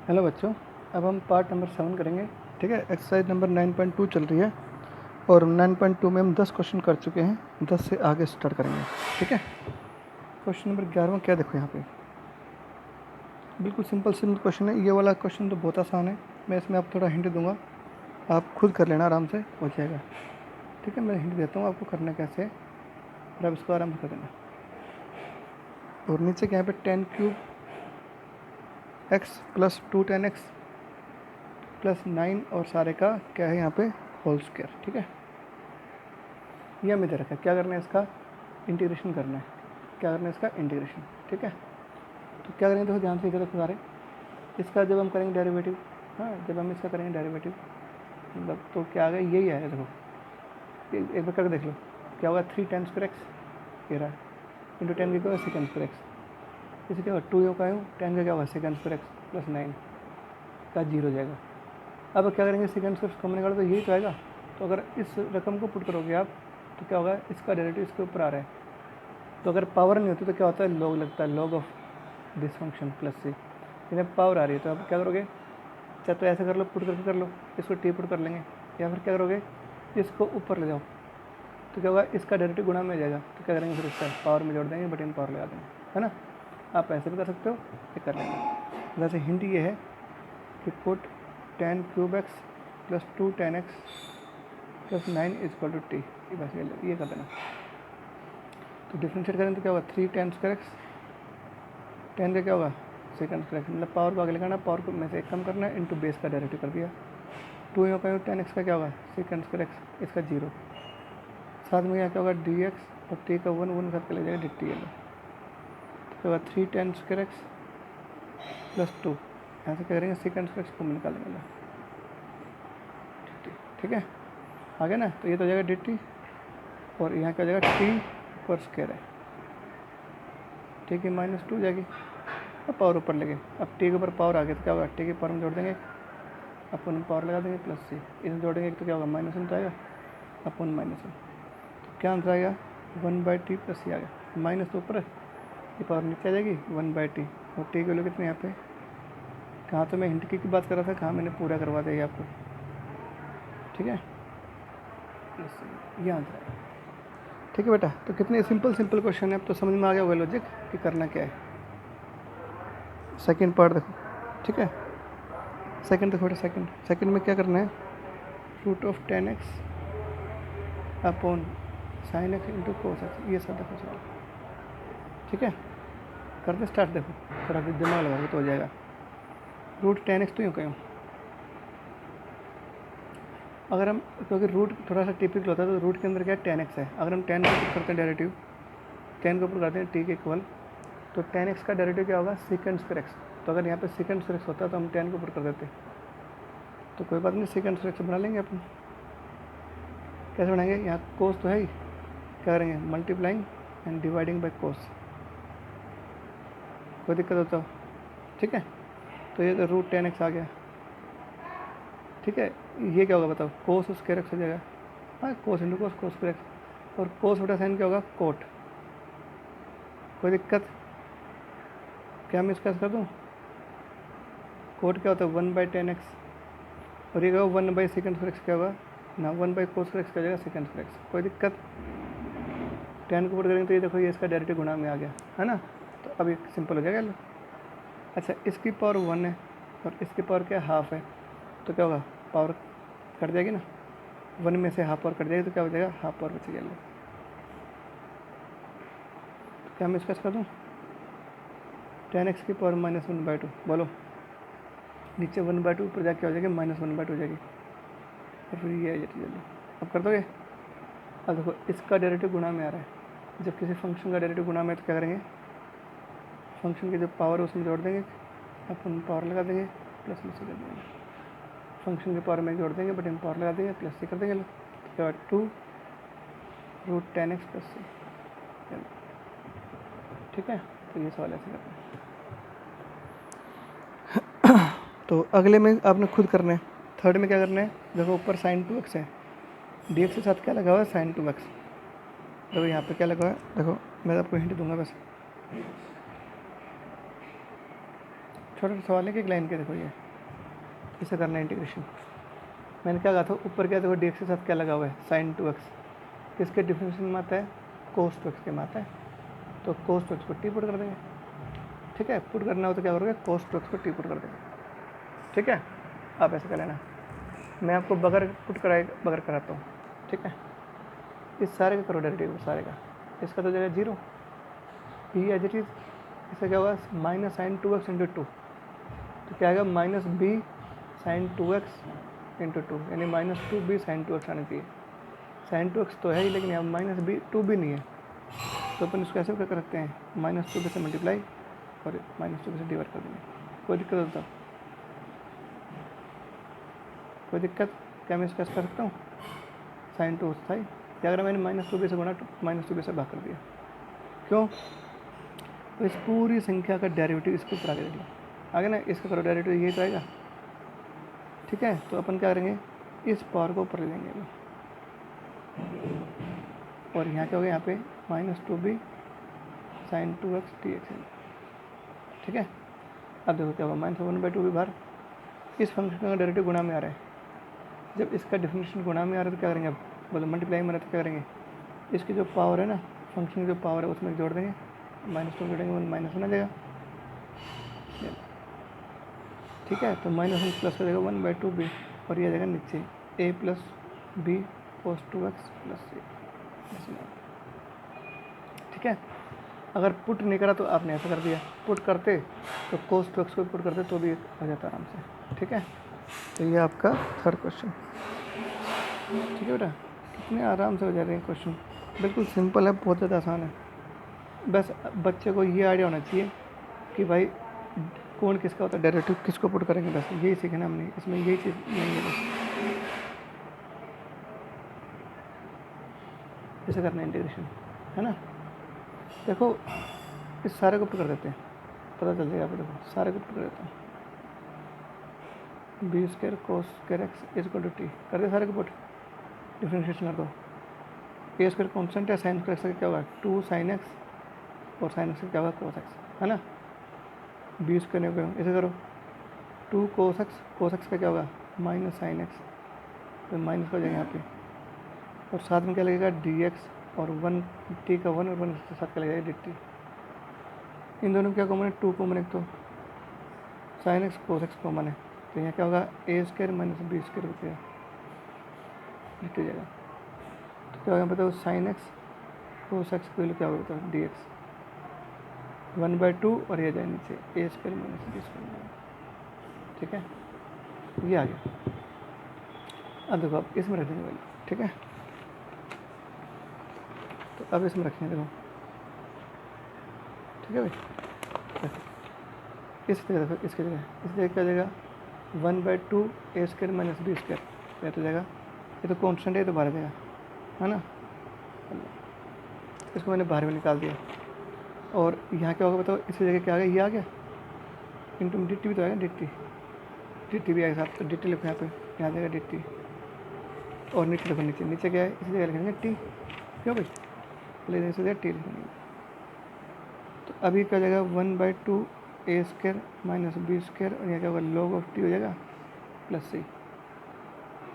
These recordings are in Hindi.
हेलो बच्चों, अब हम पार्ट नंबर 7 करेंगे। ठीक है, एक्सरसाइज नंबर 9.2 चल रही है और 9.2 में हम 10 क्वेश्चन कर चुके हैं। 10 से आगे स्टार्ट करेंगे। ठीक है, क्वेश्चन नंबर 11 क्या देखो यहाँ पे, बिल्कुल सिंपल क्वेश्चन है। ये वाला क्वेश्चन तो बहुत आसान है, मैं इसमें आप थोड़ा हिंट दूंगा, आप खुद कर लेना, आराम से हो जाएगा। ठीक है, मैं हिंट देता हूँ आपको करना कैसे है और आप इसको आराम से कर देना। और नीचे के यहाँ पे 10³ x प्लस 2 10x प्लस 9 और सारे का क्या है यहाँ पे होल स्क्वायर। ठीक है, ये हमें दे रखा है, क्या करना है इसका इंटीग्रेशन करना है। क्या करना है इसका इंटीग्रेशन। ठीक है, तो क्या करेंगे, देखो ध्यान से इधर देखो सारे, इसका जब हम करेंगे डेरिवेटिव, हाँ जब हम इसका करेंगे डेरिवेटिव मतलब तो क्या आ गया, यही आएगा। देखो एक बार करके देख लो, क्या होगा 3 10 स्क्वायर एक्स ये रहा इंटू 10 क्या होगा सेकेंड स्क्वायर एक्स, इसे क्या होगा 2 का 10 का क्या होगा सेकेंड स्क्वायर एक्स प्लस 9 का 0 हो जाएगा। अब क्या करेंगे सेकेंड स्क्वायर कॉमन निकालो तो यही तो आएगा। तो अगर इस रकम को पुट करोगे आप तो क्या होगा, इसका डेरिवेटिव इसके ऊपर आ रहा है, तो अगर पावर नहीं होती तो क्या होता है लॉग लगता है, log of this function plus c. लेकिन पावर आ रही है तो आप क्या करोगे, चाहे तो ऐसे कर लो, पुट करके कर लो, इसको टी पुट कर लेंगे, या फिर क्या करोगे इसको ऊपर ले जाओ तो क्या होगा इसका डेरिवेटिव गुणा में आ जाएगा। तो क्या करेंगे फिर इसका पावर में जोड़ देंगे, बटे में पावर लगा देंगे, है ना। आप ऐसे भी कर सकते हो, ये कर लेंगे। वैसे हिंट ये है कि put 10³ x plus 2 10x plus 9 equal to t, ये बस ये कर देना। तो डिफ्रेंशिएट करें तो क्या होगा 3 10 स्क्वायर एक्स, 10 का क्या होगा सेकंड स्क्वायर एक्स, मतलब पावर को आगे लगाना, पावर को में से एक कम करना है, इंटू बेस का डेरिवेटिव कर दिया। 2 यहाँ का 10x का क्या होगा सेकंड स्क्वायर एक्स, इसका 0, साथ में यहाँ क्या होगा dx और t का 1 साथ के ले जाएगा dt। ये लो तो क्या होगा 3 10 स्क्वायर एक्स प्लस 2, यहाँ से क्या करेंगे सेकंड स्क्वायर एक्स को निकालेंगे। ठीक है, आ गया ना। तो ये तो हो जाएगा dt और यहाँ क्या हो जाएगा t पर स्क्वायर है, ठीक है -2 हो जाएगी। अब पावर ऊपर लगे, अब टी के ऊपर पावर आ गया तो क्या होगा टी के पावर में जोड़ देंगे, अपन पावर लगा देंगे प्लस सी, इसमें जोड़ेंगे तो क्या होगा -1 तो आएगा, अपन -1 तो क्या आंसर आएगा 1/t प्लस सी आ गया। माइनस तो ऊपर ये पावर नीचे आ जाएगी 1/t, और टी के वैल्यू कितने यहाँ पे, कहाँ तो मैं हिंट की बात कर रहा था, कहाँ मैंने पूरा करवा दिया आपको। ठीक है, ये आंसर है। ठीक है बेटा, तो कितने सिंपल क्वेश्चन है, अब तो समझ में आ गया होगा लॉजिक कि करना क्या है। सेकंड पार्ट देखो। ठीक है, सेकंड देखो बेटा, सेकंड में क्या करना है, root of 10x upon sine x into cos x, ये सब देखो सवाल। ठीक है, करते स्टार्ट। देखो थोड़ा दिमाग लगाओगे तो हो जाएगा। रूट 10x तो यूँ कहीं, अगर हम क्योंकि रूट थोड़ा सा टिपिकल होता है तो रूट के अंदर क्या 10x है, अगर हम 10 को ऊपर करते हैं डेरिवेटिव, 10 को ऊपर करते हैं t के इक्वल, तो 10x का डेरिवेटिव क्या होगा सेकंड स्क्वायर एक्स। तो अगर यहाँ पे सेकंड स्क्वायर एक्स होता तो हम 10 को ऊपर कर देते, तो कोई बात नहीं सेकंड स्क्वायर एक्स बना लेंगे अपन। कैसे बनाएंगे, यहाँ कोस तो है ही, क्या करेंगे multiplying and dividing by cos, कोई दिक्कत होता हो। ठीक है, तो ये तो रूट 10x आ गया। ठीक है, ये क्या होगा बताओ कोस स्क्वायर एक्स हो जाएगा, हाँ cos into cos, cos square x, और कोस बटा साइन क्या होगा कोट। कोई दिक्कत, क्या मैं इसका कर दूँ, कोट क्या होता है 1/10x, और ये क्या होगा 1/सेकंड स्क्वायर एक्स क्या होगा ना 1/कोस स्क्वायर एक्स क्या हो जाएगा सेकंड स्क्वायर एक्स। कोई दिक्कत, 10 को पुट करेंगे तो ये देखो ये इसका डेरिवेटिव गुणा में आ गया, है ना। तो अब ये सिंपल हो जाएगा लो। अच्छा, इसकी पावर 1 है और इसकी पावर क्या हाफ है, तो क्या होगा पावर कट जाएगी ना, 1 में से हाफ पावर कट जाएगी तो क्या हो जाएगा हाफ पावर बच गया। तो क्या मैं इसका कर दूँ 10x की पावर -1/2, बोलो नीचे 1/2 ऊपर जाके क्या हो जाएगी -1/2 हो जाएगी, और फिर ये आ जाती जल्दी। अब कर दोगे, अब देखो इसका डेरिवेटिव गुणा में आ रहा है, जब किसी फंक्शन का डेरिवेटिव गुणा में तो क्या करेंगे फंक्शन की जो पावर है उसमें जोड़ देंगे, अपन पावर लगा देंगे प्लस में से कर देंगे, फंक्शन के पावर में जोड़ देंगे बट हम पावर लगा देंगे प्लस से कर देंगे। तो 2 रूट 10x प्लस से। ठीक है, तो ये सवाल ऐसे करना है। तो अगले में आपने खुद करना है। थर्ड में क्या करना है, देखो ऊपर sin 2x है, dx के साथ क्या लगा हुआ है sin 2x। देखो यहाँ पे क्या लगा हुआ है, देखो मैं आपको हिंट दूंगा बस, छोटा सा सवाल है कि एक लाइन के देखो ये इसे करना है इंटीग्रेशन। मैंने क्या कहा था ऊपर क्या देखो dx के साथ क्या लगा हुआ है sin 2x, किसके डिफरेंशियल में आता है cos 2x के में आता है, तो cos 2x को t पुट कर देंगे। ठीक है, पुट करना हो तो क्या करोगे cos 2x को t पुट कर देंगे। ठीक है, आप ऐसे कर लेना, मैं आपको बगैर पुट कराता हूँ। ठीक है, इस सारे का करो डेरिवेटिव सारे का, इसका तो जाएगा 0 बी एज इट इज, इसका क्या होगा माइनस साइन 2x इंटू 2, तो क्या आएगा minus b sign 2x into 2, यानी माइनस 2b साइन 2x आना चाहिए। साइन 2x तो है ही, लेकिन यहाँ माइनस बी 2b नहीं है, तो अपन इसको ऐसे कर सकते हैं माइनस 2b से मल्टीप्लाई और माइनस 2b से डिवाइड कर देंगे। कोई दिक्कत होता, कोई दिक्कत, क्या मैं इसको ऐसे कर सकता हूँ साइन 2 था ही, अगर मैंने माइनस 2b से गुणा माइनस 2b से भाग कर दिया, क्यों, तो इस पूरी संख्या का डेरिवेटिव इसके ऊपर आगे देख लो, आगे ना इसका करो डेरिवेटिव यही तो आएगा। ठीक है, तो अपन क्या करेंगे इस पावर को ऊपर ले लेंगे अभी, और यहाँ क्या हो गया यहाँ पे minus 2b sign 2x dx। ठीक है, अब देखो क्या होगा माइनस 1/2b बाहर, इस फंक्शन का डेरिवेटिव गुणा में आ रहा है, जब इसका डिफरेंशियल गुणा में आ रहा है तो क्या करेंगे अब बोलो मल्टीप्लाई में आ रहा है तो क्या करेंगे इसकी जो पावर है ना फंक्शन की जो पावर है उसमें जोड़ देंगे, माइनस 2 जोड़ेंगे 1 माइनस 1 आ जाएगा। ठीक है, तो माइनस 1 प्लस हो जाएगा 1/2b, और ये आ जाएगा नीचे a plus b cos 2x plus c। ठीक है, अगर पुट नहीं करा तो आपने ऐसा कर दिया, पुट करते तो कोस 2x को पुट करते तो भी हो जाता आराम से। ठीक है, तो ये आपका थर्ड क्वेश्चन। ठीक है बेटा, कितने आराम से हो जा रहे हैं क्वेश्चन, बिल्कुल सिंपल है, बहुत ज़्यादा आसान है। बस बच्चे को ये आइडिया होना चाहिए कि भाई कौन किसका होता है, डेरिवेटिव किसको पुट करेंगे, बस यही सीखना हमने, इसमें यही चीज़ नहीं है बस। जैसे करना है इंटीग्रेशन, है ना, देखो इस सारे को पुट कर देते हैं, पता चल जाएगा आपको। देखो सारे को पुट कर देता हूँ, b square cos square x is equal to t, कर दे सारे को पुट, डिफ्रेंशिएशन कर दो। ए स्क्वायर कॉन्स्टेंट है, साइन स्क्वायर एक्स क्या होगा 2 साइन एक्स, और साइन एक्स क्या होगा कोस एक्स, है ना। बी स्क्वायर में इसे करो 2 कोस एक्स का क्या होगा माइनस साइन एक्स, तो माइनस हो जाएगा यहाँ पे, और साथ में क्या लगेगा डी एक्स, और 1 टी का 1 और 1 के साथ क्या लगेगा डी टी। इन दोनों में क्या कॉमन है 2 कॉमन है, तो sine x cos x common है, तो यहाँ क्या होगा ए स्क्वायर माइनस बी स्क्वायर हो गया डी टी जाएगा। तो क्या होगा बताओ साइन एक्स कोस एक्स की वैल्यू क्या होगा बताओ डी एक्स 1/2, और ये जाए नीचे ए स्क्वायर माइनस बी स्क्वायर। ठीक है, ये आ गया। अब देखो अब इसमें रख देंगे वैल्यू। ठीक है, तो अब इसमें रखेंगे देखो। ठीक है भाई, इस जगह देखो, इसकी जगह क्या जाएगा 1/2 ए स्क्वायर माइनस बी स्क्वायर, ये तो जाएगा, ये तो कॉन्स्टेंट है, ये तो बाहर जाएगा, है ना। इसको मैंने बाहर में निकाल दिया, और यहाँ क्या होगा बताओ, इसी जगह क्या आ गया, ये आ गया इंटू डी टी भी तो आएगा, डी टी भी आएगा साथ, तो डी टी लिखो यहाँ पे, यहाँ जाएगा डी टी, और नीचे लिखो नीचे क्या है इसी जगह लिखेंगे टी, क्यों भाई पहले इसी जगह टी लिखेंगे। तो अभी क्या जाएगा 1/2 ए स्क्वायर माइनस बी स्क्वायर, और यहाँ क्या होगा लॉग ऑफ टी हो जाएगा प्लस सी,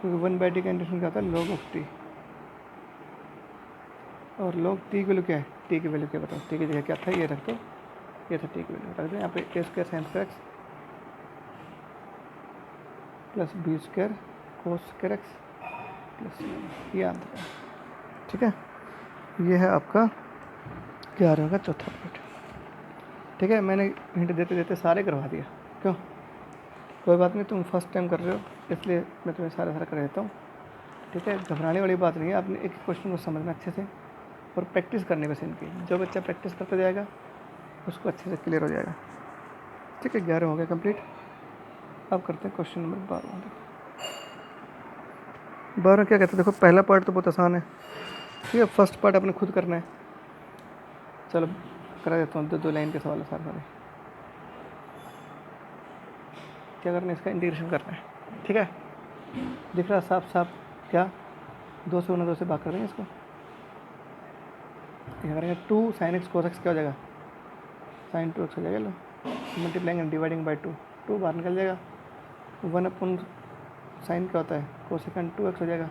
क्योंकि 1/t का इंटीग्रेशन क्या होता है लॉग ऑफ टी, और लॉग टी की वैल्यू क्या है, टी की वैल्यू क्या बताओ, टी की जगह क्या था ये रख दो, ये था टी की वैल्यू रख दो यहाँ पे a square sine square x plus b square cos square x plus ये आंसर है। ठीक है, ये है आपका 11 का चौथा पार्ट। ठीक है, मैंने हिंट देते देते सारे करवा दिया, क्यों, कोई बात नहीं, तुम फर्स्ट टाइम कर रहे हो इसलिए मैं तुम्हें सारा कर देता हूँ। ठीक है, घबराने वाली बात नहीं है, आपने एक क्वेश्चन को समझना अच्छे से और प्रैक्टिस करने बस इनकी, जो बच्चा प्रैक्टिस करता जाएगा उसको अच्छे से क्लियर हो जाएगा। ठीक है, 11 हो गया कंप्लीट। अब करते हैं क्वेश्चन नंबर 12। 12 क्या कहते हैं, देखो पहला पार्ट तो बहुत आसान है। ठीक है, फर्स्ट पार्ट आपने खुद करना है, चलो करा देता हूँ, दो लाइन के सवाल है सारे। क्या करना है, इसका इंटीग्रेशन करना है। ठीक है, दिख रहा साफ साफ, क्या 2 से 2 से भाग कर देंगे इसको, क्या करेंगे 2 साइन एक्स कोस एक्स क्या हो जाएगा साइन 2x हो जाएगा, लो मल्टीप्लाइंग एंड डिवाइडिंग बाई 2, 2 बाहर निकल जाएगा। 1 अपन साइन क्या होता है, कोसेकेंड 2x हो जाएगा।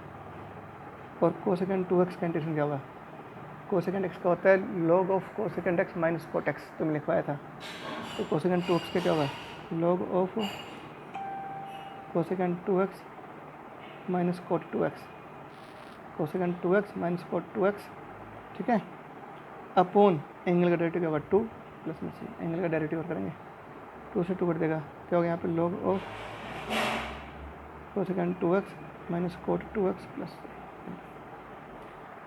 और कोसेकेंड 2x का इंटीग्रेशन क्या होगा, कोसेकेंड x का होता है log of cosecant x minus cot x, तुमने लिखवाया था। तो कोसेकेंड 2x का क्या होगा, log of cosecant 2x minus cot 2x, cosecant 2x minus cot 2x, ठीक है, अपॉन एंगल का डेरिवेटिव क्या होगा 2 प्लस में सी, एंगल का डेरिवेटिव और करेंगे 2 से 2 कट देगा, क्या होगा यहाँ पे log of cosecant 2x minus cot 2x plus.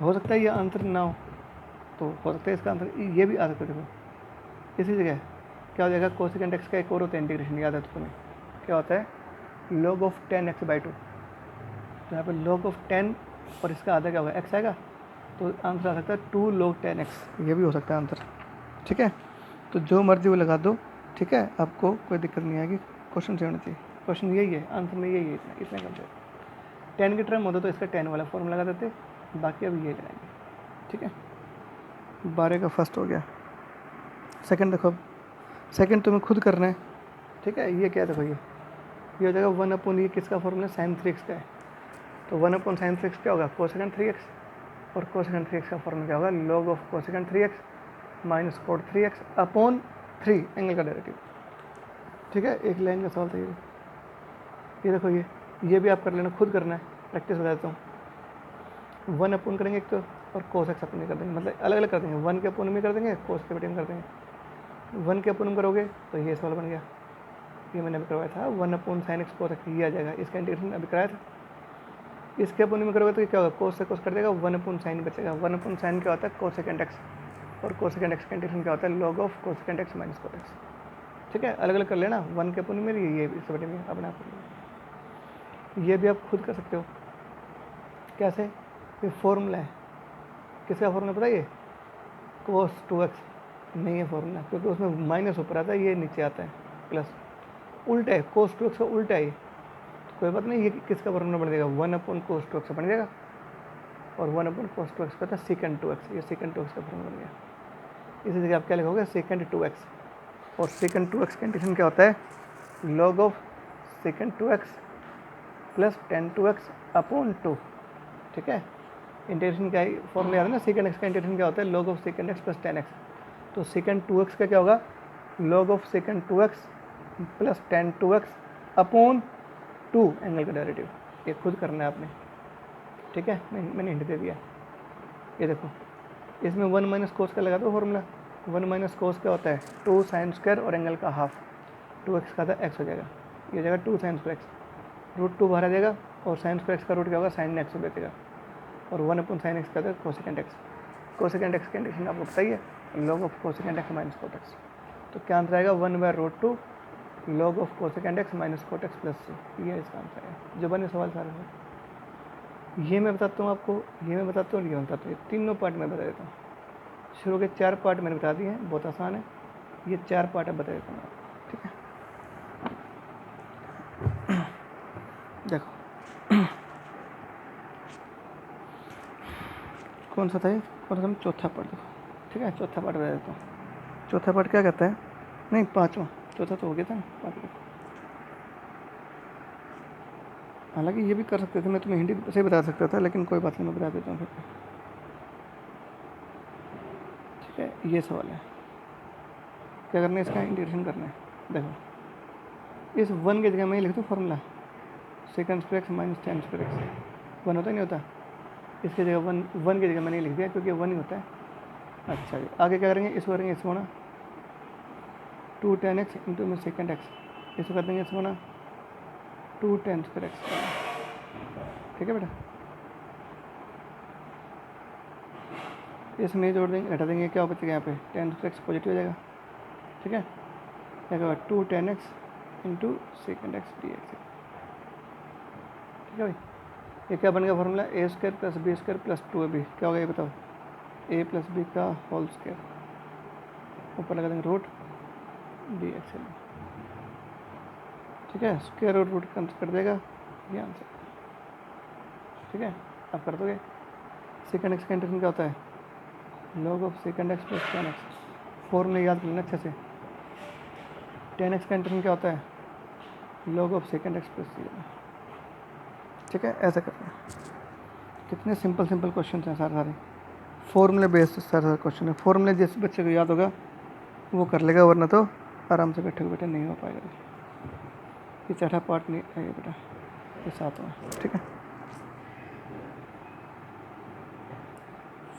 हो सकता है ये आंसर ना हो, तो हो सकता है इसका आंसर ये भी आ सकता है। देखो इसी जगह क्या हो जाएगा, कोसेकेंड x का एक और होता है इंटीग्रेशन, याद है तुम्हें क्या होता है, log ऑफ 10x बाई 2। तो यहाँ पे log ऑफ 10 और इसका आधा क्या होगा x आएगा, तो आंसर आ सकता है 2 log 10x, ये भी हो सकता है आंसर, ठीक है। तो जो मर्जी वो लगा दो, ठीक है, आपको कोई दिक्कत नहीं आएगी, क्वेश्चन से होना चाहिए, क्वेश्चन यही है, आंसर में यही है, इतना कम से 10 की टर्म होता तो इसका 10 वाला फॉर्मूला लगा देते, बाकी अब ये लगाएंगे, ठीक है। 12 का फर्स्ट हो गया। सेकंड देखो, सेकंड तुम्हें खुद करना है, ठीक है। ये क्या देखो, ये हो जाएगा 1 अपॉन, ये किसका फॉर्मूला साइन 3x का है, तो 1 अपॉन साइन 3x क्या होगा, कोसेकेंड 3x, और कोसेकेंड 3x का फॉर्मूला क्या होगा, log of cosecant 3x minus cot 3x upon 3 angle का डेरिवेटिव, ठीक है। एक लाइन का सवाल था ये देखो, ये भी आप कर लेना, खुद करना है, प्रैक्टिस बता देता हूँ। 1 अपॉन करेंगे एक तो, और कोस एक्स अपॉन कर देंगे, मतलब अलग अलग कर देंगे, 1 के अपॉन में कर देंगे, कोस के बेटे में कर देंगे। 1 के अपॉन में करोगे तो ये सवाल बन गया, ये मैंने अभी करवाया था, 1 अपॉन साइन एक्स कोस एक्स, ये आ जाएगा, इसका इंटीग्रेशन अभी कराया था। इसके अपॉन में करोगे तो क्या होगा, कोस से कोस कर देगा, 1 अपॉन साइन बचेगा। 1 अपॉन साइन क्या होता है, कोसेकेंड एक्स, और कोसेकेंड एक्स का इंटीग्रेशन क्या होता है, log of cosecant x minus cot x, ठीक है। अलग अलग कर लेना, 1 के अपॉन में ये इससे बटे में अपने आप, ये भी आप खुद कर सकते हो। कैसे, ये फॉर्मूला है, किसका फॉर्मूला पता है, ये कोस 2x नहीं है फॉर्मूला, क्योंकि उसमें माइनस ऊपर आता है, ये नीचे आता है प्लस, उल्टा है, कोस 2x का उल्टा है, तो कोई बात नहीं, ये किसका फॉर्मूला बन जाएगा, 1 अपॉन कोस 2x बन जाएगा, और 1 अपॉन कोस 2x का था सेकेंड 2x, ये सेकेंड 2x का फॉर्मूला बन गया। इसी जगह आप क्या लिखोगे, सेकेंड 2x, और सेकेंड 2x का इंटीग्रेशन क्या होता है, log of second 2x plus 10 2x upon 2, ठीक है। इंटीग्रेशन क्या है, फॉर्मूला याद है ना, सेकेंड एक्स का इंटीग्रेशन क्या होता है, log of secant x plus 10x, तो सेकेंड 2x का क्या होगा, log of second 2x plus 10 2x upon 2 angle का डेरिवेटिव, ये खुद करना है आपने, ठीक है। मैंने हिंट दे दिया, ये देखो, इसमें 1 माइनस कोस का लगा दो फॉर्मूला, 1 माइनस कोस क्या होता है, 2 साइन स्क्वायर और एंगल का हाफ, 2x का था x हो जाएगा, ये हो जाएगा 2 साइन स्क्वायर एक्स, रूट 2 बाहर आ जाएगा, और साइन स्क्वायर एक्स का रूट क्या होगा, साइन एक्स हो जाएगा, और 1 अपॉन साइन एक्स का था कोसेकेंड एक्स, कोसेकेंड एक्स का इंटीग्रेशन आपको बताइए, log of cosecant x minus cot x, तो क्या आंसर आएगा, 1/√2 log of cosecant x minus cot x plus c, ये इसका आंसर है। जो बने सवाल सारे हैं, ये मैं बताता हूँ आपको, ये मैं बताता हूँ, ये मैं बताता हूँ, तीनों पार्ट मैं बता देता हूँ। शुरू के 4 पार्ट मैंने बता दिए हैं, बहुत आसान है, ये 4 पार्ट अब बता देता हूँ, ठीक है। देखो कौन सा था ये, कौन सा, चौथा पार्ट देखो, ठीक है, चौथा पार्ट बता देता हूँ। चौथा पार्ट क्या कहता है, नहीं पाँचवा, चौथा तो हो गया था ना, पाँचवा। हालांकि ये भी कर सकते थे, मैं तुम्हें हिंदी से बता सकता था, लेकिन कोई बात नहीं, मैं बता देता हूँ फिर, ठीक है। ये सवाल है, क्या करना है, इसका इंटीग्रेशन करना है। देखो इस 1 की जगह मैं लिख दूँ formula, second square x minus 10 square x, 1 होता ही नहीं होता, इसकी जगह 1 की जगह मैंने लिख दिया, क्योंकि 1 ही होता है। अच्छा जी, आगे क्या करेंगे, इसको करेंगे, इसको ना 2 10 एक्स इंटू में सेकेंड एक्स, इसको कर देंगे, इसको ना 2 10 स्क्वायर एक्स, ठीक है बेटा। इसमें जोड़ देंगे, घटा देंगे, क्या बचेगा यहाँ पे, 10 स्क्वायर एक्स पॉजिटिव हो जाएगा, ठीक है। क्या होगा, 2 10 x into secant x d x, ठीक है भाई। ये क्या बन गया formula, a square plus b square plus 2ab, क्या होगा ये बताओ, a प्लस बी का होल स्क्वायर, ऊपर लगा देंगे रूट डी एक्स, ठीक है। स्क्वायर और रूट कैंसिल कर देगा, ये आंसर, ठीक है। आप कर दोगे, सेकेंड एक्स का इंटीग्रेशन क्या होता है, log of secant x plus 10 x, formula याद कर लेना अच्छे से, 10x का इंटीग्रेशन क्या होता है, log of secant x plus c. ठीक है, ऐसा करना है। कितने सिंपल सिंपल क्वेश्चन हैं सारे फॉर्मूले बेस्ड सारे क्वेश्चन है। फॉर्मूले जिस बच्चे को याद होगा वो कर लेगा, वरना तो आराम से बैठे बैठे नहीं हो पाएगा। ये चौथा पार्ट नहीं है ये बेटा, ये सातवां। ठीक है,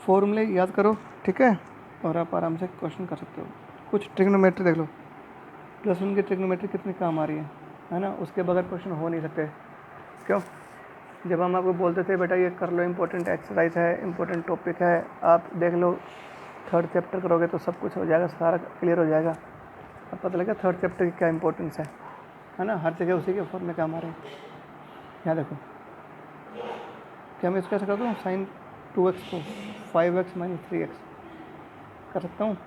फॉर्मूले याद करो। ठीक है, और आप आराम से क्वेश्चन कर सकते हो। कुछ ट्रिग्नोमेट्री देख लो, +1 की ट्रिग्नोमेट्री कितनी काम आ रही है ना, उसके बगैर क्वेश्चन हो नहीं सकते। क्यों? जब हम आपको बोलते थे बेटा ये कर लो, इंपॉर्टेंट एक्सरसाइज है, इंपॉर्टेंट टॉपिक है, आप देख लो, 3rd चैप्टर करोगे तो सब कुछ हो जाएगा, सारा क्लियर हो जाएगा। अब पता लगा 3rd चैप्टर की क्या इंपॉर्टेंस है ना, हर जगह उसी के फॉर्म में काम आ रहे हैं। यहाँ देखो, क्या मैं इसका सकता हूँ, sin 2x को 5x - 3x कर सकता हूँ?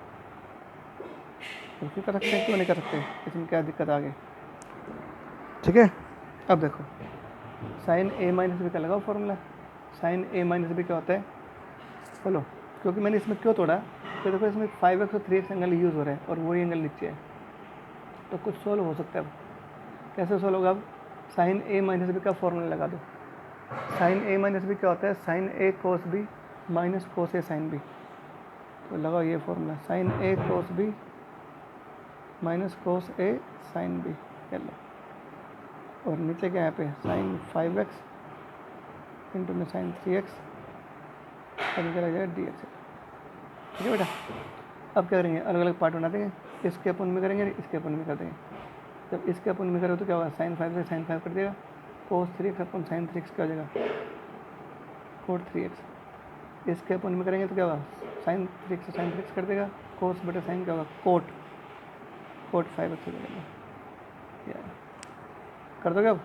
बिल्कुल कर सकते हैं, क्यों नहीं कर सकते, इसमें क्या दिक्कत आ गई। ठीक है, अब देखो sin a - b का लगाओ फॉर्मूला। sin a - b क्या होता है, बोलो, क्योंकि मैंने इसमें क्यों तोड़ा, तो देखो इसमें 5x और 3x एंगल यूज़ हो रहा है और वही एंगल नीचे है, तो कुछ सोल्व हो सकता है। अब कैसे सोल्व होगा, अब sin a - b का फॉर्मूला लगा दो। sin a - b क्या होता है, sin a cos b - cos a sin b। तो लगाओ ये formula, sin a cos b - cos a sin b कर लो, और नीचे क्या है पे sin 5x इंटू में sin 3x और निकल आ जाएगा dx। ठीक है बेटा, अब क्या करेंगे, अलग अलग पार्ट बना देंगे, इसके अपन में करेंगे, इसके अपन में कर देंगे। जब इसके अपन में करोगे तो क्या होगा, sin 5 से sin 5 कर देगा, cos 3x अपन sin 3x क्या हो जाएगा, cot 3x। इसके अपन में करेंगे तो क्या होगा, sin 3x से sin 3x कर देगा, cos बटे sin क्या होगा, cot 5x हो जाएगा। कर दोगे अब,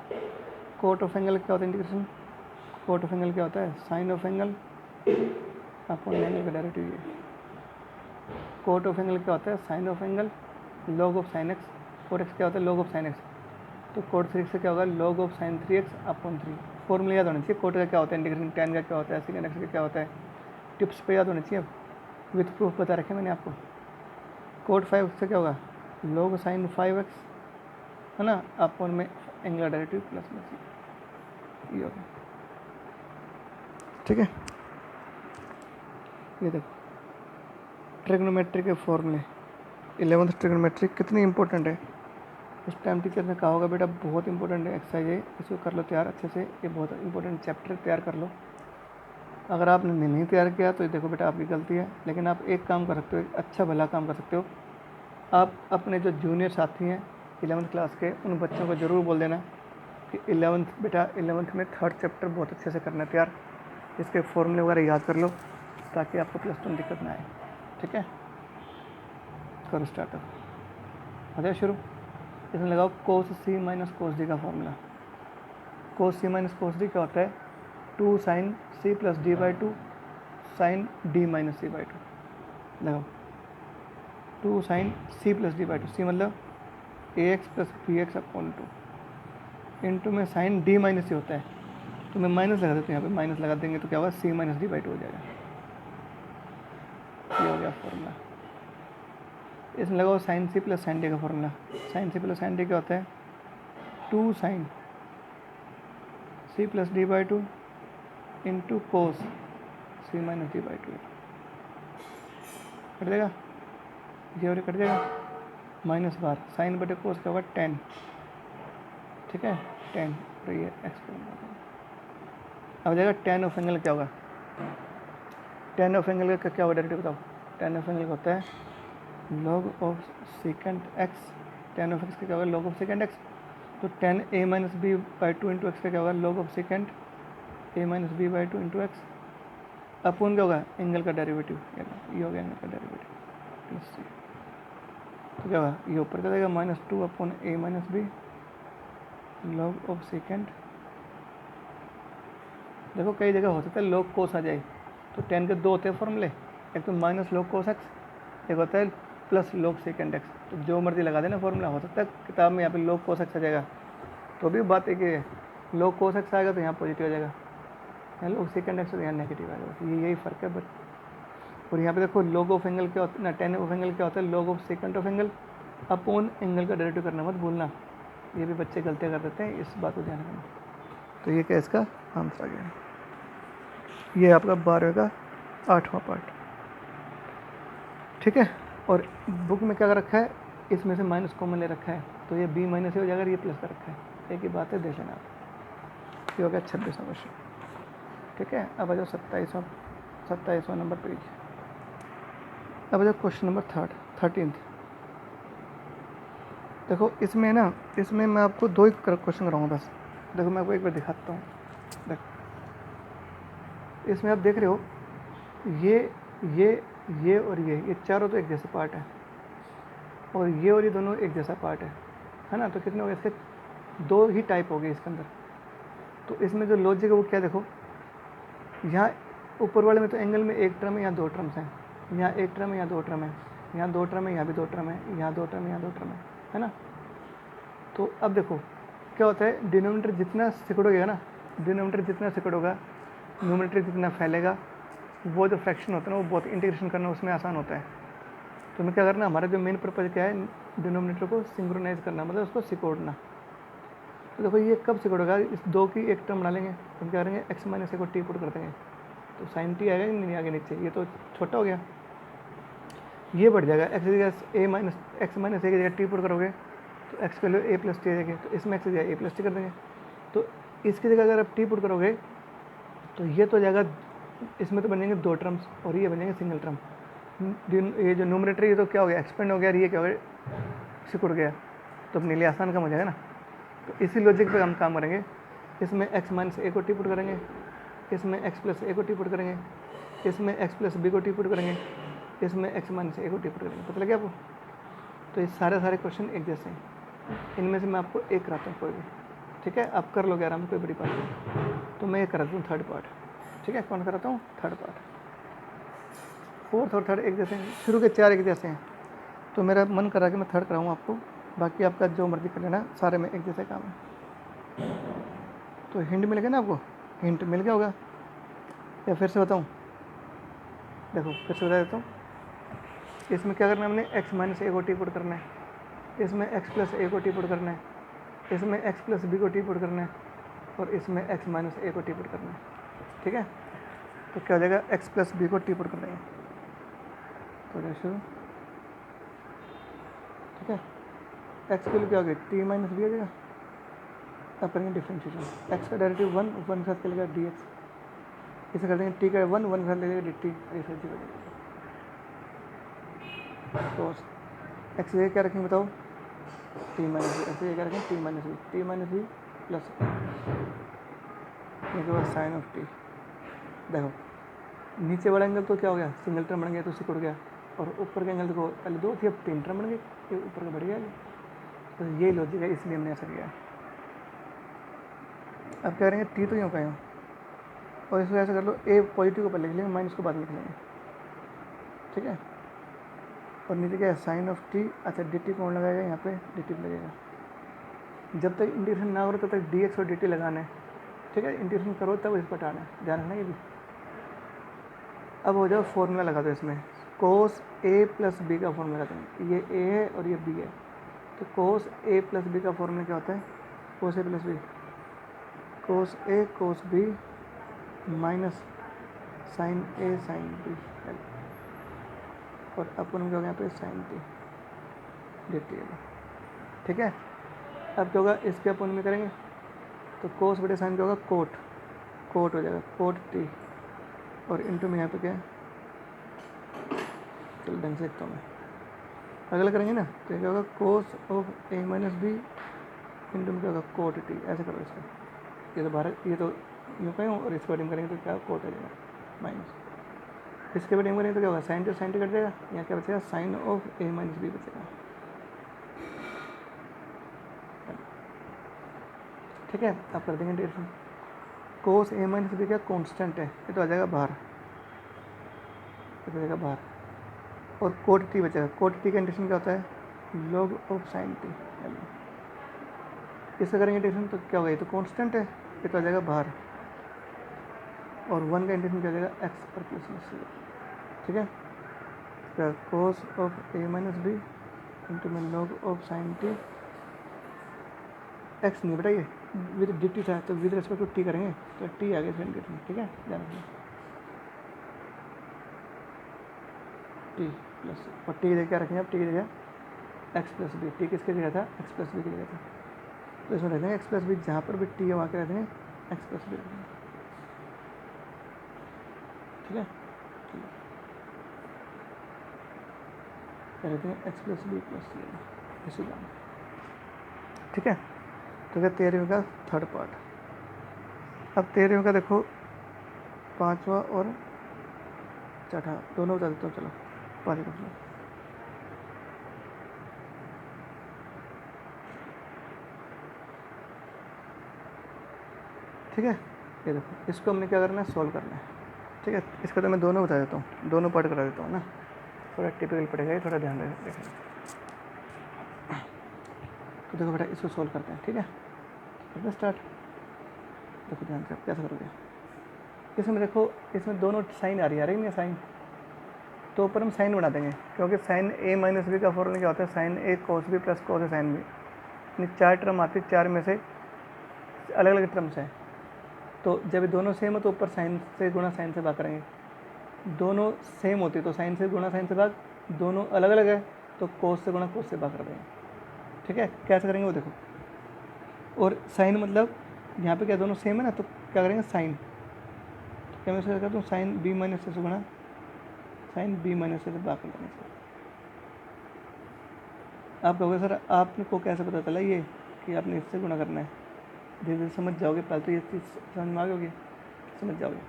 कोट ऑफ एंगल क्या होता है, इंटीग्रेशन कोट ऑफ एंगल क्या होता है, sine of angle upon angle का डेरिवेटिव। ये कोट ऑफ एंगल क्या होता है, sine of angle log of sine x, cot x क्या होता है, लॉग ऑफ साइन एक्स, तो कोट 3x से क्या होगा, log of sine 3x upon 3। Formula याद होना चाहिए, कोट का क्या होता है, इंटीग्रेशन tan का क्या होता है, सेकंड एक्स का क्या होता है, टिप्स पे याद होना चाहिए। अब विथ प्रूफ बता रखे मैंने आपको। कोट 5 से क्या होगा, लॉग साइन 5x है ना, अपॉन में एंगल डेरिवेटिव प्लस में ये हो गया। ठीक है, ये देखो ट्रिग्नोमेट्री के फॉर्मूले, 11th ट्रिग्नोमेट्री कितनी इंपॉर्टेंट है। उस टाइम टीचर ने कहा होगा बेटा बहुत इंपॉर्टेंट है एक्सरसाइज है, इसको कर लो तैयार अच्छे से, ये बहुत इंपॉर्टेंट चैप्टर तैयार कर लो। अगर आपने नहीं तैयार किया तो देखो बेटा आपकी गलती है, लेकिन आप एक काम कर सकते हो, एक अच्छा भला काम कर सकते हो। आप अपने जो जूनियर साथी हैं 11th क्लास के, उन बच्चों को ज़रूर बोल देना कि 11th में 3rd चैप्टर बहुत अच्छे से करना तैयार, इसके फॉर्मूले वगैरह याद कर लो ताकि आपको +2 में दिक्कत ना आए। ठीक है, करो स्टार्ट, हो जाए शुरू। इसमें लगाओ cos c - cos d का formula. cos c - cos d क्या होता है, 2 sin c + d/2 sin d - c/2। लगाओ 2 sin c + d/2, c मतलब ax + bx अपॉन 2 इंटू में sin d - c होता है, तो मैं माइनस लगा देता हूँ, यहाँ पे माइनस लगा देंगे तो क्या होगा, c - d/2 हो जाएगा। ये हो गया फॉर्मूला। इसमें लगाओ sin c + sin d का formula. sin c + sin d क्या होता है, 2 sin c + d/2 into cos c - d/2। Cut देगा, ये और कट जाएगा, माइनस बार साइन बटे कोस क्या होगा, 10। ठीक है, 10, तो ये एक्स अब जाएगा tan ऑफ एंगल क्या होगा, tan ऑफ एंगल का क्या होगा डायरेक्ट बताओ। tan ऑफ एंगल का होता है log of secant x, tan of x का क्या होगा, log ऑफ सेकेंड एक्स, तो tan a - b/2 into x का क्या होगा, log of second a - b/2 into x upon क्या होगा, एंगल का डेरिवेटिव, ये हो गया एंगल का डेरिवेटिव प्लस सी, तो क्या होगा, ये ऊपर का देगा -2 upon a - b log of second. देखो कई जगह हो सकता है log कोस आ जाए, तो tan के 2 होते हैं फॉर्मूले, एक तो -log cos x, एक होता है +log सेकेंड एक्स, तो जो मर्जी लगा देना फॉर्मूला। हो सकता है किताब में यहाँ पे log cos x आ जाएगा, तो भी बात एक ही है, log cos x आएगा तो यहाँ पॉजिटिव आ जाएगा, यहाँ log सेकेंड एक्स तो यहाँ नेगेटिव आ जाएगा, ये यही फ़र्क है। और यहाँ पे देखो log ऑफ एंगल क्या होता है ना, tan ऑफ एंगल क्या होता है, log of second of angle upon angle का डेरिवेटिव करना मत भूलना, ये भी बच्चे गलतियाँ कर देते हैं, इस बात को ध्यान रखना। तो ये क्या इसका आंसर आ गया। ये आपका 12वें का 8वां पार्ट, ठीक है। और बुक में क्या कर रखा है, इसमें से माइनस कॉमन ले रखा है, तो ये बी माइनस हो जाएगा, ये प्लस का रखा है, एक ही बात है, देख लेना आप। ये हो गया 26वां क्वेश्चन, ठीक है। अब आ जाओ 27वां नंबर पेज। अब आ जाओ क्वेश्चन नंबर 13। देखो इसमें ना, इसमें मैं आपको 2 ही क्वेश्चन कराऊंगा बस। देखो मैं आपको एक बार दिखाता हूँ। देखो इसमें आप देख रहे हो, ये और ये चारों तो एक जैसे पार्ट है, और ये दोनों एक जैसा पार्ट है ना। तो कितने हो गए इसके, 2 ही टाइप हो गए इसके अंदर। तो इसमें जो लॉजिक है वो क्या, देखो यहाँ ऊपर वाले में तो एंगल में एक टर्म है, यहाँ 2 टर्म्स हैं, यहाँ एक टर्म है, यहाँ 2 टर्म है, यहाँ 2 टर्म है, यहाँ भी 2 टर्म है, यहाँ 2 टर्म है, यहाँ 2 टर्म है ना। तो अब देखो क्या होता है, डिनोमिनेटर जितना सिकुड़ेगा ना, डिनोमिनेटर जितना सिकुड़ेगा, न्यूमरेटर जितना फैलेगा, वो जो फ्रैक्शन होता है ना वो बहुत इंटीग्रेशन करना उसमें आसान होता है। तो हमें क्या करना, हमारा जो मेन पर्पज क्या है, डिनोमिनेटर को सिंक्रोनाइज करना, मतलब उसको सिकोड़ना। तो देखो ये कब सिकोड़ेगा, इस 2 की एक टर्म डालेंगे तो क्या करेंगे, एक्स माइनस ए को टी पुट कर देंगे, तो साइन टी आएगा नहीं आगे नीचे, ये तो छोटा हो गया, ये बढ़ जाएगा, एक्स की जगह ए माइनस एक्स माइनस ए की जगह टी पुट करोगे तो एक्स की वैल्यू ए प्लस टी आ जाएगी, तो इसमें एक्स की जगह ए प्लस टी कर देंगे। तो इसकी जगह अगर आप टी पुट करोगे तो ये तो जाएगा, इसमें तो बनेंगे 2 टर्म्स और ये बनेंगे सिंगल टर्म। ये जो न्यूमरेटर ये तो क्या हो गया, एक्सपेंड हो गया, और ये क्या हो गया, सिकुड़ गया, तो अपने लिए आसान काम हो जाएगा ना। तो इसी लॉजिक पे हम काम करेंगे, इसमें एक्स माइनस ए को टी पुट करेंगे, इसमें एक्स प्लस ए को टी पुट करेंगे, इसमें एक्स प्लस बी को टी पुट करेंगे, इसमें एक्स माइनस ए को टी पुट करेंगे। पता लगे आपको। तो ये सारे क्वेश्चन एक जैसे हैं, इनमें से मैं आपको एक कराता हूँ कोई भी, ठीक है, आप कर लोगे आराम से, कोई बड़ी बात नहीं। तो मैं ये कराता हूँ 3rd पार्ट, ठीक है। कौन कराता हूँ, 3rd पार्ट। 4th और 3rd एक जैसे हैं, शुरू के 4 एक जैसे हैं, तो मेरा मन करा कि मैं 3rd कराऊँ आपको, बाकी आपका जो मर्जी कर लेना, सारे में एक जैसे काम है। तो हिंट मिल गया ना आपको, हिंट मिल गया होगा, या फिर से बताऊँ, देखो फिर से बता देता हूँ। इसमें क्या करना है हमने, एक्स माइनस ए को टी पुट करना है, इसमें एक्स प्लस ए को टी पुट करना है, इसमें एक्स प्लस बी को टी पुट करना है, और इसमें एक्स माइनस ए को टी पुट करना है, ठीक है। तो क्या हो जाएगा, एक्स प्लस बी को टी पुट कर देंगे, तो शुरू, ठीक है। एक्स के लिए क्या हो गया, टी माइनस बी हो जाएगा। अब करेंगे डिफ्रेंशिएशन, एक्स का डेरिवेटिव 1 के साथ चलेगा डी एक्स, इसे कर देंगे टी का 1 के साथ लगेगा डी टी, ऐसे जीरो हो जाएगा। तो एक्स जगह क्या रखेंगे बताओ, टी माइनस बी, एक्स जगह क्या रखेंगे, टी माइनस बी प्लस इसके बाद साइन ऑफ टी। देखो नीचे वाला एंगल तो क्या हो गया, सिंगल टर्म बन गया, तो सिकुड़ गया, और ऊपर का एंगल देखो, पहले 2 थी अब 3 टर्म बन गई, ये ऊपर का बढ़ गया। तो ये लॉजिक है, इसलिए हमने ऐसा किया। अब कह रहे हैं टी तो यूँ कहें, और इसको ऐसा कर लो, ए पॉजिटिव को पहले लिख लेंगे, माइनस को बाद में लिख लेंगे, ठीक है। और नीचे क्या है, साइन ऑफ टी, अच्छा डी टी कौन लगाएगा, यहाँ पे डी टी लगेगा। जब तक इंटीग्रेशन ना करो तब तक डी एक्स और डी टी लगाना है, ठीक है। इंटीग्रेशन करो तब इस पर हटाना है, ध्यान रखना ये भी। अब हो जाओ फॉर्मूला लगा दो इसमें, कोस ए प्लस बी का फॉर्मूला लगाते हैं, ये ए है और ये बी है, तो कोस ए प्लस बी का फॉर्मूला क्या होता है, cos A plus b, cos a cos b minus sine a sine B, और अपन क्या होगा यहाँ पे साइन टी डी टी, ठीक है। अब क्या होगा, इसके अपन में करेंगे तो कोस बटे साइन क्या होगा, कोट हो जाएगा, कोट टी, और इंटू में यहाँ पे क्या है, चलो ढंग से लिखता हूँ मैं, अगला करेंगे ना, तो क्या होगा, cos of a minus b into में क्या होगा, कोट टी, ऐसे करो इसका, ये तो बाहर, ये तो यूँ कहें, और इसके बारे में करेंगे तो क्या कोट आ जाएगा माइनस, इसके बारे में करेंगे तो क्या होगा, साइन टी कट जाएगा, यहाँ क्या बचेगा, sine of a minus b बचेगा, ठीक है। अब कर देंगे difference, cos a minus b क्या कांस्टेंट है, ये तो आ जाएगा बाहर, ये तो जाएगा बाहर, और कोट टी बचेगा, कोट टी का इंटीग्रेशन क्या होता है, लॉग ऑफ साइन टी, इससे करेंगे इंटीग्रेशन तो क्या होगा, ये तो कांस्टेंट है, ये तो आ जाएगा बाहर, और 1 का इंटीग्रेशन क्या हो जाएगा, एक्स पर प्लस सी, ठीक है। Cos of a minus b into में log of sine t x नहीं बेटा, ये विद डी टी था तो विद रेस्पेक्ट टू टी करेंगे तो टी आगे सेंड करेंगे, ठीक है ध्यान रखना। टी प्लस और टी जगह क्या रखेंगे, अब टी की जगह एक्स प्लस बी, टी किसकी जगह था, एक्स प्लस बी की जगह था, तो इसमें रख देंगे एक्स प्लस बी, जहाँ पर भी टी है वहाँ के रख देंगे एक्स प्लस बी रख देंगे, ठीक है रख देंगे एक्स प्लस बी प्लस सी इसी का, ठीक है। तो क्या 13वीं का थर्ड पार्ट। अब 13वीं का देखो 5वां और चौथा दोनों बता देता हूँ, चलो पारी कर लो। ठीक है, ये देखो इसको हमने क्या करना है, सोल्व करना है, ठीक है। इसका तो मैं दोनों बता देता हूँ, दोनों पार्ट करा देता हूँ ना, थोड़ा टिपिकल पड़ेगा, थोड़ा ध्यान रखना। तो देखो बेटा इसको सोल्व करते हैं, ठीक है करते स्टार्ट। देखो ध्यान से कैसे करोगे, इसमें देखो इसमें दोनों साइन आ रही है साइन, तो ऊपर हम साइन बना देंगे, क्योंकि साइन ए माइनस बी का फॉर्मूला क्या होता है, sine a cos B plus cos A sine B, यानी 4 टर्म आती है, 4 में से अलग अलग टर्म्स हैं, तो जब दोनों सेम हो तो ऊपर साइन से गुणा साइन से भाग करेंगे, दोनों सेम होती है तो साइन से गुणा साइन से भाग, दोनों अलग अलग है तो कोस से गुणा कोस से भाग कर देंगे, ठीक है। कैसे करेंगे वो देखो, और साइन मतलब यहाँ पे क्या दोनों सेम है ना, तो क्या करेंगे साइन, तो क्या मैं इसका करता हूँ साइन बी माइनस से गुणा साइन बी माइनस से भाग कर देंगे। आप कहोगे सर आपको कैसे पता चला ये कि आपने इससे गुणा करना है, धीरे धीरे समझ जाओगे, पहले तो ये चीज़ समझ में आ गई होगी, समझ जाओगे।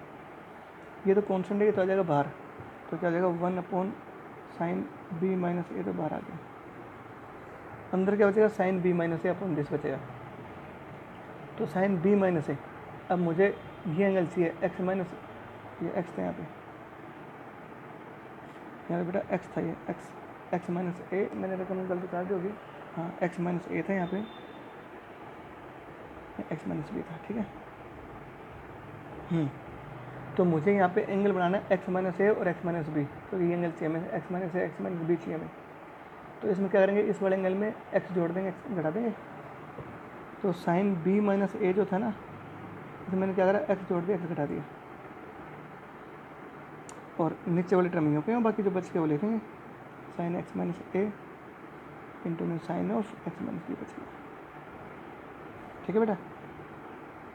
ये तो कॉन्स्टेंट है, ये तो आ जाएगा बाहर, तो क्या आ जाएगा 1 साइन बी माइनस ए, तो बाहर आ गया, अंदर क्या बचेगा sine b minus a upon this बचेगा, तो साइन बी माइनस ए। अब मुझे ये एंगल चाहिए एक्स माइनस, ये एक्स था यहाँ पे बेटा एक्स था, ये एक्स माइनस ए, मैंने रकम गलती कर दी होगी, हाँ एक्स माइनस ए था यहाँ पे, एक्स माइनस बी था, ठीक है। तो मुझे यहाँ पे एंगल बनाना है एक्स माइनस ए और एक्स माइनस बी, तो ये एंगल चाहिए हमें, एक्स माइनस ए एक्स माइनस बी चाहिए हमें, तो इसमें क्या करेंगे, इस वाले एंगल में एक्स जोड़ देंगे, एक्स घटा देंगे, तो साइन बी माइनस ए जो था ना, इसमें मैंने क्या करा, एक्स जोड़ दिया, एक्स घटा दिया, और नीचे वाले टर्म ही हो गए, बाकी जो बच के वो लिखेंगे, sine x minus a into में sine of x minus b बच गया, ठीक है बेटा।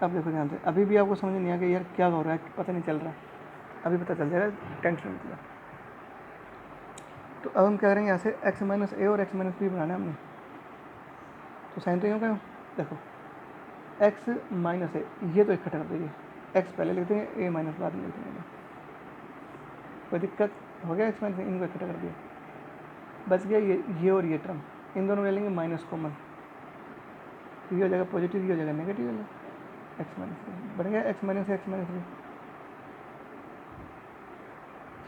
अब देखो ध्यान से, अभी भी आपको समझ नहीं आ गया यार क्या हो रहा है, पता नहीं चल रहा, अभी पता चल जाएगा, टेंशन मत लो। तो अब हम क्या करेंगे, यहाँ से एक्स माइनस ए और एक्स माइनस बी बनाना है हमने, तो साइन तो यूँ क्या, देखो एक्स माइनस ए, ये तो इकट्ठा कर देंगे, एक्स पहले लिख देंगे, ए माइनस बाद में लिख देंगे, कोई दिक्कत हो गया, एक्स माइनस इनको इकट्ठा कर दिया, बच गया ये और ये टर्म, इन दोनों ले लेंगे माइनस कॉमन, ये हो जाएगा पॉजिटिव, ये हो जाएगा नेगेटिव, एक्स माइनस बन गया x minus x minus b,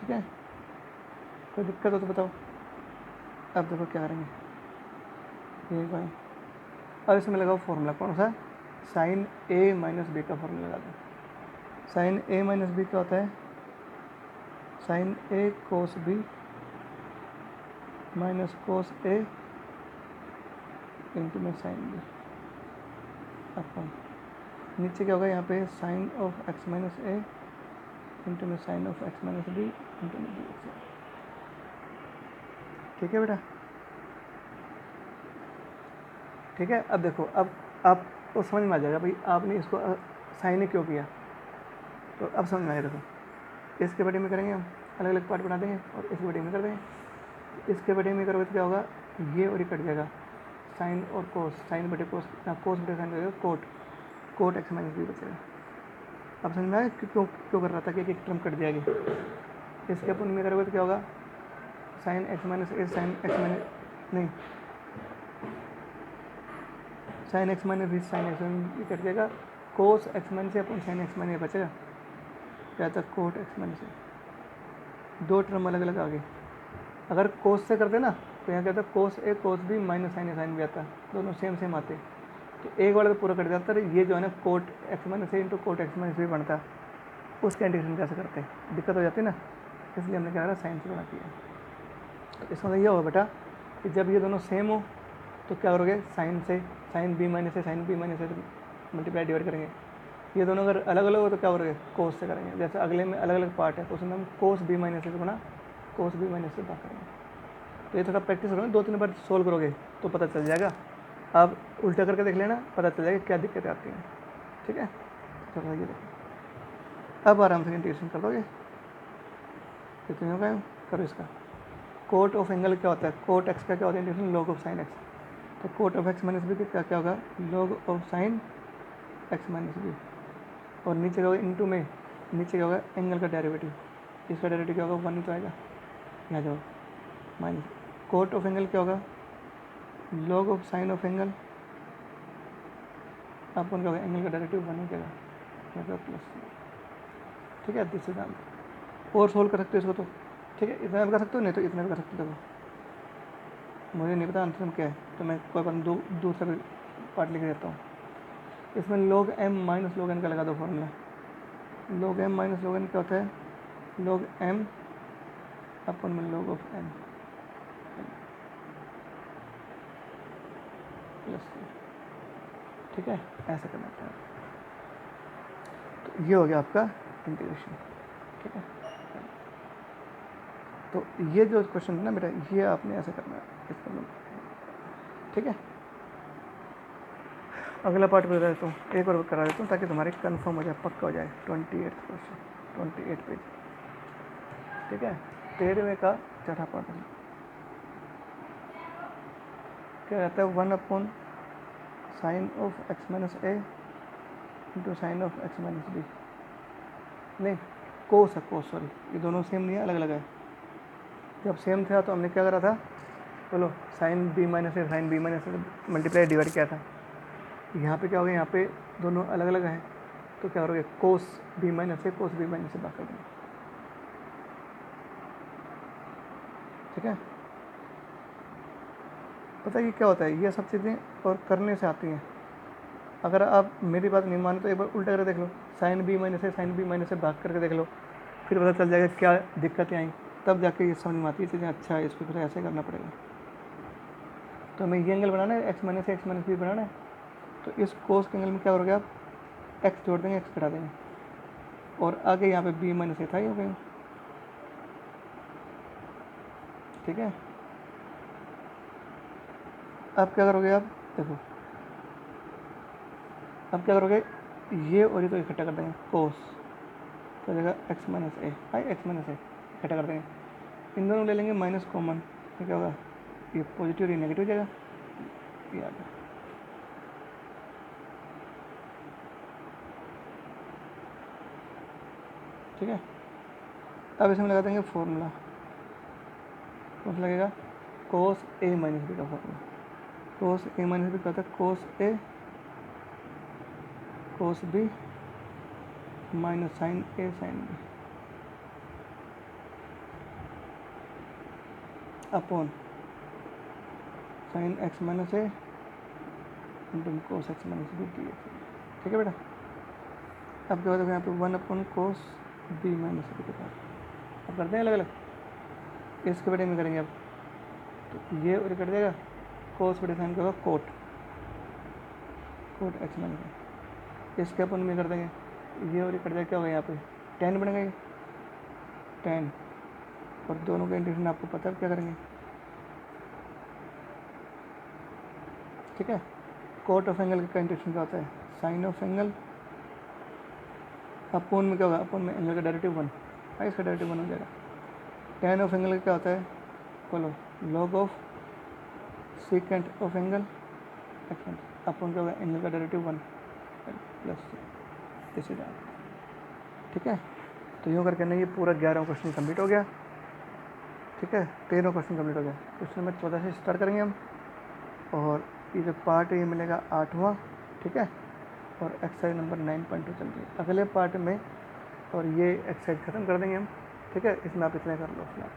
ठीक है। कोई दिक्कत हो तो बताओ। अब देखो क्या करेंगे, ये भाई अब इसमें लगाओ फॉर्मूला, कौन सा, साइन ए माइनस बी का फॉर्मूला लगा दो। साइन ए माइनस बी क्या होता है, sine a cos b minus cos a into में साइन बी अपन, नीचे क्या होगा यहाँ पे sine of x minus a into में sine of x minus b into में बी एक्स, ठीक है बेटा, ठीक है। अब देखो, अब आपको समझ में आ जाएगा भाई आपने इसको साइन क्यों किया, तो अब समझ में आएगा। देखो इसके बटे में करेंगे हम, अलग अलग पार्ट बना देंगे और इसके बटे में कर देंगे, इसके बटे में करोगे तो क्या होगा, ये और ये कट जाएगा, साइन और कोस, साइन बटे कोस, कोस बटे साइन करेगा cot, cot x minus b बचेगा। अब समझ में आया क्यों क्यों कर रहा था कि एक टर्म कट जाएगी, इसके अपन में करोगे तो क्या होगा, sine x minus a sine x minus नहीं sine x minus b sine x minus b cut जाएगा, cos x minus a upon sine x minus बचेगा, क्या था कोट एक्स माइनस ए, दो टर्म अलग अलग आ गए। अगर कोस से करते ना तो यहाँ क्या था, कोस a cos b minus sine a sine B आता, दोनों सेम सेम आते, तो एक वाला तो पूरा कट जाता है, ये जो है ना cot x minus a into cot x minus b बनता, उसका इंटीग्रेशन कैसे करते हैं, दिक्कत हो जाती है ना, इसलिए हमने क्या करा साइन से बना किया। तो इसका मतलब ये होगा बेटा, कि जब ये दोनों सेम हो तो क्या करोगे, साइन से sign b minus a sine b minus A multiply divide करेंगे। ये दोनों अगर अलग अलग हो तो क्या करोगे, कोस से करेंगे। जैसे अगले में अलग अलग पार्ट है तो उसमें हम कोस बी माइनस ए से बना कोस बी माइनस से बात करेंगे। तो ये थोड़ा प्रैक्टिस करोगे, 2-3 बार सोल्व करोगे तो पता चल जाएगा। आप उल्टा करके देख लेना, पता चल जाएगा क्या दिक्कतें आती हैं। ठीक है, चलो ये देखो, अब आराम से इंटीग्रेशन कर दोगे। कितने हो गए, करो इसका। कोट ऑफ एंगल क्या होता है, कोट एक्स का क्या होता है integration, log of sine x. तो cot of x minus b का क्या होगा, log of sine x minus b. और नीचे क्या होगा, इनटू में नीचे क्या होगा, एंगल का डेरिवेटिव। इसका डेरिवेटिव क्या होगा, 1 ही तो आएगा, यहाँ जाओ माइनस। कोट ऑफ एंगल क्या होगा, log of sine of angle अपन क्या होगा, एंगल का डेरिवेटिव 1 ही जाएगा प्लस। ठीक है, दिस इज आंसर। और सोल्व कर सकते हो इसको तो, ठीक है, इतना भी कर सकते हो, नहीं तो इतना भी कर सकते हो। देखो मुझे नहीं पता आंसर में क्या है, तो मैं कोई बात दूसरा पार्ट लिख देता हूँ। इसमें log m minus log n का लगा दो formula. log m minus log n क्या होता है, log m अपन में log ऑफ n प्लस। ठीक है, ऐसा करना है। तो ये हो गया आपका इंटीग्रेशन। ठीक है, तो ये जो क्वेश्चन है ना बेटा, ये आपने ऐसे करना है इसका। ठीक है, अगला पार्ट बता देता हूँ, एक और करा देता हूँ ताकि तुम्हारे कंफर्म हो जाए, पक्का हो जाए। 28 क्वेश्चन, 28 पेज। ठीक है, 13वें का चौथा पार्ट क्या रहता है, 1 upon sine of x minus a into sine of x minus b. नहीं, कोस है, कोस, सॉरी, ये दोनों सेम नहीं है, अलग अलग है। जब सेम था तो हमने क्या करा था, बोलो, sign b minus a sine b minus A multiply divide किया था। यहाँ पे क्या होगा, यहाँ पे दोनों अलग अलग हैं तो क्या करोगे, कोस बी माइनस ए कोस बी माइनस से बात कर देंगे। ठीक है, पता है कि क्या होता है, ये सब चीज़ें और करने से आती हैं। अगर आप मेरी बात नहीं माने तो एक बार उल्टा करके देख लो, sign b minus a sine b minus से भाग करके देख लो, फिर पता चल जाएगा क्या दिक्कतें आई, तब जाके ये समझ में आती है चीज़ें। अच्छा है, इसको फिर ऐसे करना पड़ेगा। तो हमें ये एंगल बनाना है, एक्स माइनस ए एक्स माइनस बी बनाना है। तो इस कोस के एंगल में क्या करोगे आप, एक्स जोड़ देंगे, एक्स घटा देंगे, और आगे यहाँ पे बी माइनस ए था, ही हो गई। ठीक है, अब क्या करोगे आप, देखो अब क्या करोगे, ये और ये तो इकट्ठा कर देंगे, कोस तो जाएगा एक्स माइनस ए, हाई एक्स माइनस ए इकट्ठा कर देंगे। इन दोनों ले लेंगे माइनस कॉमन, तो क्या होगा, ये पॉजिटिव और ये नेगेटिव हो जाएगा, ये आ गया। ठीक है, अब इसमें लगा देंगे फॉर्मूला, कौन सा लगेगा, कोस ए माइनस बी का formula. Cos a minus b का होता है cos a cos b minus sine a sine b upon sine x minus a into cos x minus b d x. ठीक है बेटा, अब क्या होता है यहाँ पे 1 upon cos b minus b के पास। अब करते हैं अलग अलग, इसके बेटे में करेंगे अब, तो ये और कट जाएगा, कोस बटे साइन का होगा कोट एक्स माइनस बी, इसके अपन में कर देंगे, ये और कट जाएगा, क्या होगा यहाँ पे टेन बनेगा, ये टेन, और दोनों का इंटीग्रेशन आपको पता है क्या करेंगे। ठीक है, कोट ऑफ एंगल का इंटीग्रेशन क्या होता है, साइन ऑफ एंगल अपोन में क्या होगा, अपोन में एंगल का डेरिवेटिव 1 है, इसका डेरिवेटिव 1 हो जाएगा। टेन ऑफ एंगल का क्या होता है, बोलो, log of secant of angle upon क्या होगा, एंगल का डेरिवेटिव 1 प्लस इसी तरह। ठीक है, तो यूँ करके ना ये पूरा 11वां क्वेश्चन कंप्लीट हो गया। ठीक है, 13वां क्वेश्चन कंप्लीट हो गया। क्वेश्चन नंबर 14 से स्टार्ट करेंगे हम, और ये जो पार्ट है ये मिलेगा 8वां। ठीक है, और एक्सरसाइज नंबर 9.2 चल रही है अगले पार्ट में, और ये एक्सरसाइज ख़त्म कर देंगे हम। ठीक है, इसमें आप इतने कर लो फिलहाल।